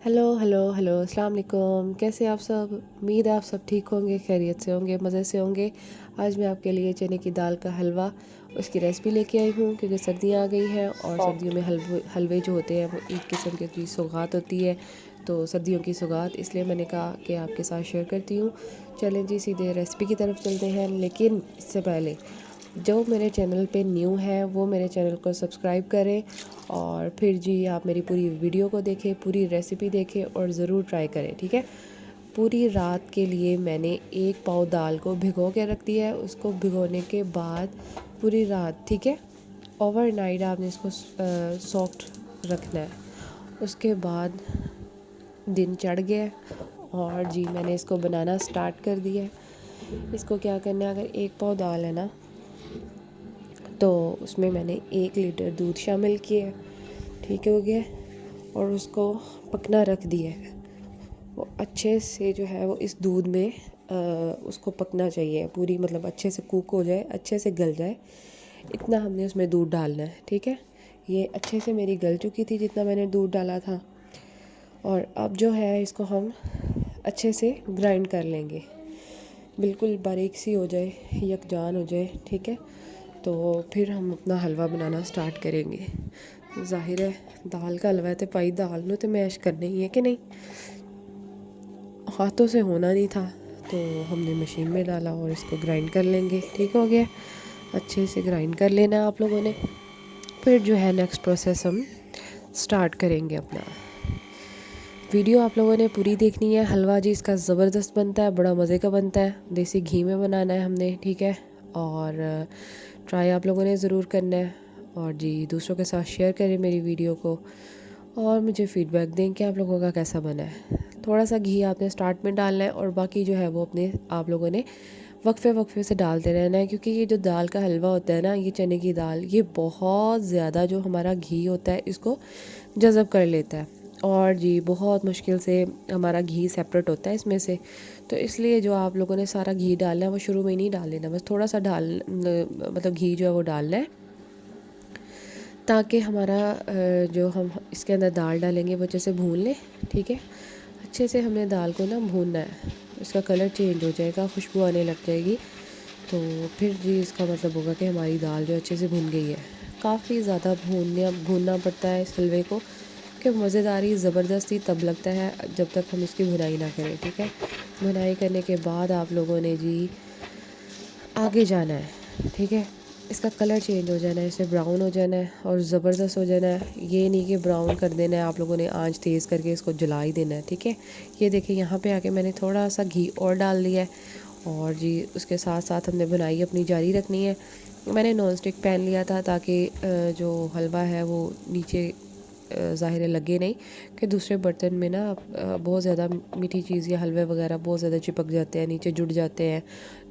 Hello hello hello अस्सलाम वालेकुम। कैसे आप सब? उम्मीद है आप सब ठीक होंगे, खैरियत से होंगे, मज़े से होंगे। आज मैं आपके लिए चने की दाल का हलवा उसकी रेसिपी लेके आई हूँ क्योंकि सर्दियाँ आ गई हैं और सर्दियों में हलवे जो होते हैं वो एक किस्म की सौगात होती है। तो सर्दियों की सौगात इसलिए मैंने कहा कि आपके साथ शेयर करती हूँ। चलें जी, सीधे रेसिपी की तरफ चलते हैं। लेकिन इससे पहले जो मेरे चैनल पे न्यू है वो मेरे चैनल को सब्सक्राइब करें और फिर जी आप मेरी पूरी वीडियो को देखें, पूरी रेसिपी देखें और ज़रूर ट्राई करें, ठीक है। पूरी रात के लिए मैंने 1 पाव दाल को भिगो के रख दिया है। उसको भिगोने के बाद पूरी रात, ठीक है, ओवरनाइट आपने इसको सॉफ्ट रखना है। उसके बाद दिन चढ़ गया है और जी मैंने इसको बनाना स्टार्ट कर दिया है। इसको क्या करना है, अगर 1 पाव दाल है ना तो उसमें मैंने 1 लीटर दूध शामिल किया है, ठीक हो गया। और उसको पकना रख दिया है। वो अच्छे से जो है वो इस दूध में उसको पकना चाहिए, पूरी मतलब अच्छे से कुक हो जाए, अच्छे से गल जाए, इतना हमने उसमें दूध डालना है, ठीक है। ये अच्छे से मेरी गल चुकी थी जितना मैंने दूध डाला था। और अब जो है इसको हम अच्छे से ग्राइंड कर लेंगे, बिल्कुल बारीक सी हो जाए, यकजान हो जाए, ठीक है। तो फिर हम अपना हलवा बनाना स्टार्ट करेंगे। ज़ाहिर है दाल का हलवा है तो भाई दाल नू तो मैश करना ही है कि नहीं, हाथों से होना नहीं था। तो हमने मशीन में डाला और इसको ग्राइंड कर लेंगे, ठीक हो गया। अच्छे से ग्राइंड कर लेना है आप लोगों ने। फिर जो है नेक्स्ट प्रोसेस हम स्टार्ट करेंगे अपना। वीडियो आप लोगों ने पूरी देखनी है। हलवा जी इसका ज़बरदस्त बनता है, बड़ा मज़े का बनता है। देसी घी में बनाना है हमने, ठीक है। और ट्राई आप लोगों ने ज़रूर करना है। और जी दूसरों के साथ शेयर करें मेरी वीडियो को और मुझे फ़ीडबैक दें कि आप लोगों का कैसा बना है। थोड़ा सा घी आपने स्टार्ट में डालना है और बाकी जो है वो अपने आप लोगों ने वक्फे वक्फे से डालते रहना है, क्योंकि ये जो दाल का हलवा होता है ना, ये चने की दाल, ये बहुत ज़्यादा जो हमारा घी होता है इसको जज़ब कर लेता है। और जी बहुत मुश्किल से हमारा घी सेपरेट होता है इसमें से। तो इसलिए जो आप लोगों ने सारा घी डालना है वो शुरू में ही नहीं डाल लेना, बस थोड़ा सा मतलब घी जो है वो डालना है, ताकि हमारा जो हम इसके अंदर दाल डालेंगे वो अच्छे से भून लें, ठीक है। अच्छे से हमने दाल को ना भूनना है, इसका कलर चेंज हो जाएगा, खुशबू आने लग जाएगी। तो फिर जी इसका मतलब होगा कि हमारी दाल जो अच्छे से भुन गई है। काफ़ी ज़्यादा भूनना पड़ता है इस हलवे को, कि मज़ेदारी ज़बरदस्ती तब लगता है जब तक हम इसकी भुनाई ना करें, ठीक है। भुनाई करने के बाद आप लोगों ने जी आगे जाना है, ठीक है। इसका कलर चेंज हो जाना है, इसे ब्राउन हो जाना है और ज़बरदस्त हो जाना है। ये नहीं कि ब्राउन कर देना है आप लोगों ने, आंच तेज़ करके इसको जला ही देना है, ठीक है। ये देखिए यहाँ पे आके मैंने थोड़ा सा घी और डाल दिया है। और जी उसके साथ साथ हमने बुनाई अपनी जारी रखनी है। मैंने नॉन स्टिक पैन लिया था ताकि जो हलवा है वो नीचे ज़ाहिर है लगे नहीं, कि दूसरे बर्तन में ना बहुत ज़्यादा मीठी चीज़ या हलवे वगैरह बहुत ज़्यादा चिपक जाते हैं, नीचे जुड़ जाते हैं,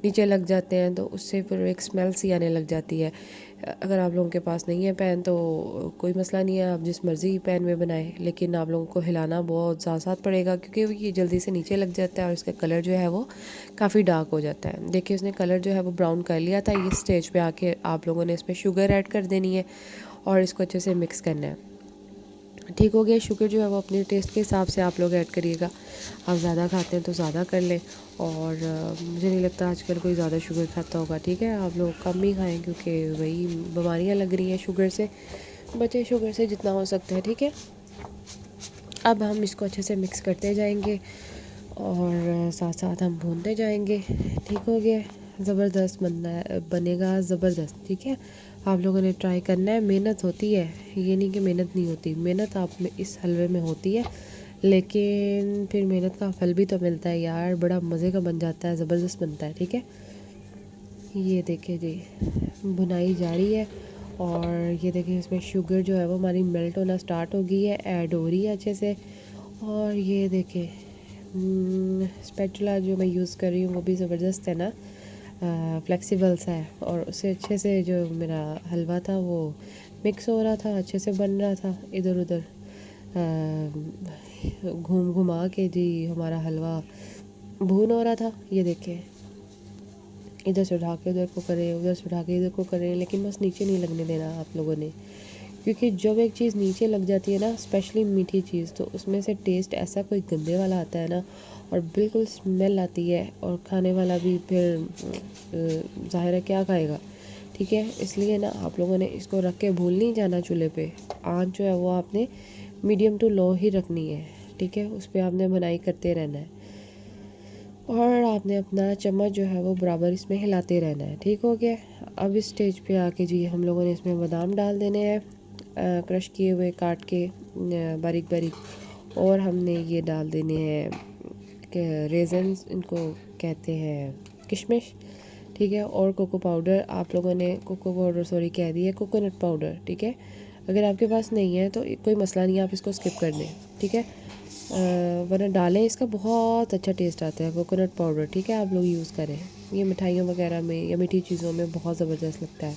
नीचे लग जाते हैं, तो उससे फिर एक स्मेल सी आने लग जाती है। अगर आप लोगों के पास नहीं है पैन तो कोई मसला नहीं है, आप जिस मर्ज़ी पैन में बनाएं, लेकिन आप लोगों को हिलाना बहुत साथ साथ पड़ेगा, क्योंकि ये जल्दी से नीचे लग जाता है और इसका कलर जो है वो काफ़ी डार्क हो जाता है। देखिए उसने कलर जो है वो ब्राउन कर लिया था। इस स्टेज पे आके आप लोगों ने इसमें शुगर ऐड कर देनी है और इसको अच्छे से मिक्स करना है, ठीक हो गया। शुगर जो है वो अपने टेस्ट के हिसाब से आप लोग ऐड करिएगा। आप ज़्यादा खाते हैं तो ज़्यादा कर लें, और मुझे नहीं लगता आजकल कोई ज़्यादा शुगर खाता होगा, ठीक है। आप लोग कम ही खाएं क्योंकि वही बीमारियां लग रही हैं शुगर से। बचे शुगर से जितना हो सकता है, ठीक है। अब हम इसको अच्छे से मिक्स करते जाएंगे और साथ साथ हम भूनते जाएंगे, ठीक हो गया। ज़बरदस्त बनेगा ज़बरदस्त, ठीक है। आप लोगों ने ट्राई करना है। मेहनत होती है, ये नहीं कि मेहनत नहीं होती, मेहनत आप में इस हलवे में होती है, लेकिन फिर मेहनत का फल भी तो मिलता है यार, बड़ा मज़े का बन जाता है, ज़बरदस्त बनता है, ठीक है। ये देखिए जी भुनाई जारी है और ये देखिए इसमें शुगर जो है वो हमारी मेल्ट होना स्टार्ट हो गई है, ऐड हो रही है अच्छे से। और ये देखिए स्पैचुला जो मैं यूज़ कर रही हूँ वो भी ज़बरदस्त है ना, फ्लेक्सिबल सा है, और उससे अच्छे से जो मेरा हलवा था वो मिक्स हो रहा था, अच्छे से बन रहा था। इधर उधर घूम घुमा के जी हमारा हलवा भून हो रहा था। ये देखिए इधर से उठा के उधर को करें, उधर से उठा के इधर को करें, लेकिन बस नीचे नहीं लगने देना आप लोगों ने, क्योंकि जब एक चीज़ नीचे लग जाती है ना, स्पेशली मीठी चीज़, तो उसमें से टेस्ट ऐसा कोई गंदे वाला आता है ना, और बिल्कुल स्मेल आती है, और खाने वाला भी फिर ज़ाहिर है क्या खाएगा। ठीक है, इसलिए ना आप लोगों ने इसको रख के भूल नहीं जाना चूल्हे पे। आँच जो है वो आपने मीडियम टू लो ही रखनी है। ठीक है, उस पर आपने बुनाई करते रहना है, और आपने अपना चम्मच जो है वो बराबर इसमें हिलाते रहना है। ठीक हो गया। अब इस स्टेज पे आके जी हम लोगों ने इसमें बादाम डाल देने हैं, क्रश किए हुए, काट के बारीक बारीक, और हमने ये डाल देने हैं रेजन्स, इनको कहते हैं किशमिश। ठीक है, और कोको पाउडर, आप लोगों ने कोको पाउडर सॉरी कह दिया, कोकोनट पाउडर। ठीक है, अगर आपके पास नहीं है तो कोई मसला नहीं है, आप इसको स्किप कर दें। ठीक है, वरना डालें, इसका बहुत अच्छा टेस्ट आता है कोकोनट पाउडर। ठीक है, आप लोग यूज़ करें, ये मिठाइयों वगैरह में या मीठी चीज़ों में बहुत ज़बरदस्त लगता है।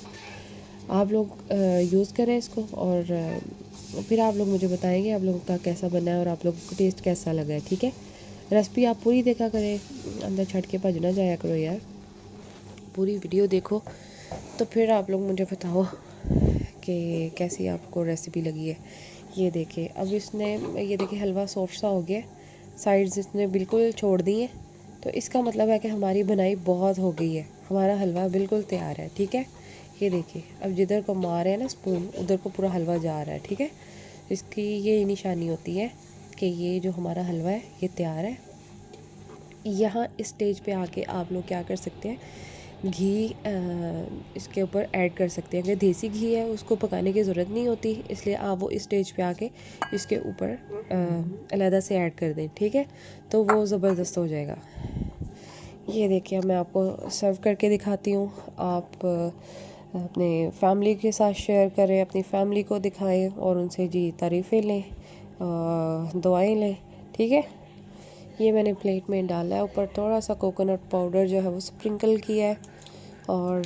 आप लोग यूज़ करें इसको, और फिर आप लोग मुझे बताएंगे आप लोगों का कैसा बना है और आप लोगों को टेस्ट कैसा लगा है। ठीक है, रेसिपी आप पूरी देखा करें, अंदर छट के भज ना जाया करो यार, पूरी वीडियो देखो, तो फिर आप लोग मुझे बताओ कि कैसी आपको रेसिपी लगी है। ये देखिए, अब इसने, ये देखिए हलवा सॉफ्ट सा हो गया, साइड्स इसने बिल्कुल छोड़ दी हैं, तो इसका मतलब है कि हमारी बनाई बहुत हो गई है, हमारा हलवा बिल्कुल तैयार है। ठीक है, ये देखिए, अब जिधर को मारे हैं ना स्पून, उधर को पूरा हलवा जा रहा है। ठीक है, इसकी ये निशानी होती है कि ये जो हमारा हलवा है ये तैयार है। यहाँ इस स्टेज पे आके आप लोग क्या कर सकते हैं, घी इसके ऊपर ऐड कर सकते हैं। अगर देसी घी है उसको पकाने की ज़रूरत नहीं होती, इसलिए आप वो इस स्टेज पे आके इसके ऊपर अलहदा से ऐड कर दें। ठीक है, तो वो ज़बरदस्त हो जाएगा। ये देखिए, मैं आपको सर्व करके दिखाती हूँ। आप अपने फैमिली के साथ शेयर करें, अपनी फैमिली को दिखाएं, और उनसे जी तारीफ़ें लें, दुआएं लें। ठीक है, ये मैंने प्लेट में डाला है, ऊपर थोड़ा सा कोकोनट पाउडर जो है वो स्प्रिंकल किया है, और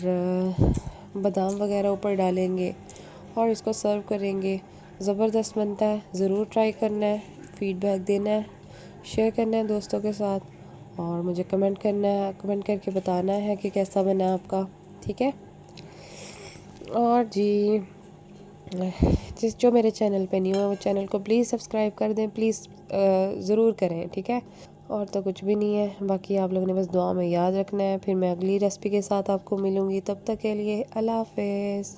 बादाम वगैरह ऊपर डालेंगे और इसको सर्व करेंगे। ज़बरदस्त बनता है, ज़रूर ट्राई करना है, फ़ीडबैक देना है, शेयर करना है दोस्तों के साथ, और मुझे कमेंट करना है, कमेंट करके बताना है कि कैसा बना है आपका। ठीक है, और जी जिस जो मेरे चैनल पे नहीं हो वो चैनल को प्लीज़ सब्सक्राइब कर दें, प्लीज़ ज़रूर करें। ठीक है, और तो कुछ भी नहीं है, बाकी आप लोगों ने बस दुआ में याद रखना है। फिर मैं अगली रेसिपी के साथ आपको मिलूँगी, तब तक के लिए अल्लाह हाफ़िज़।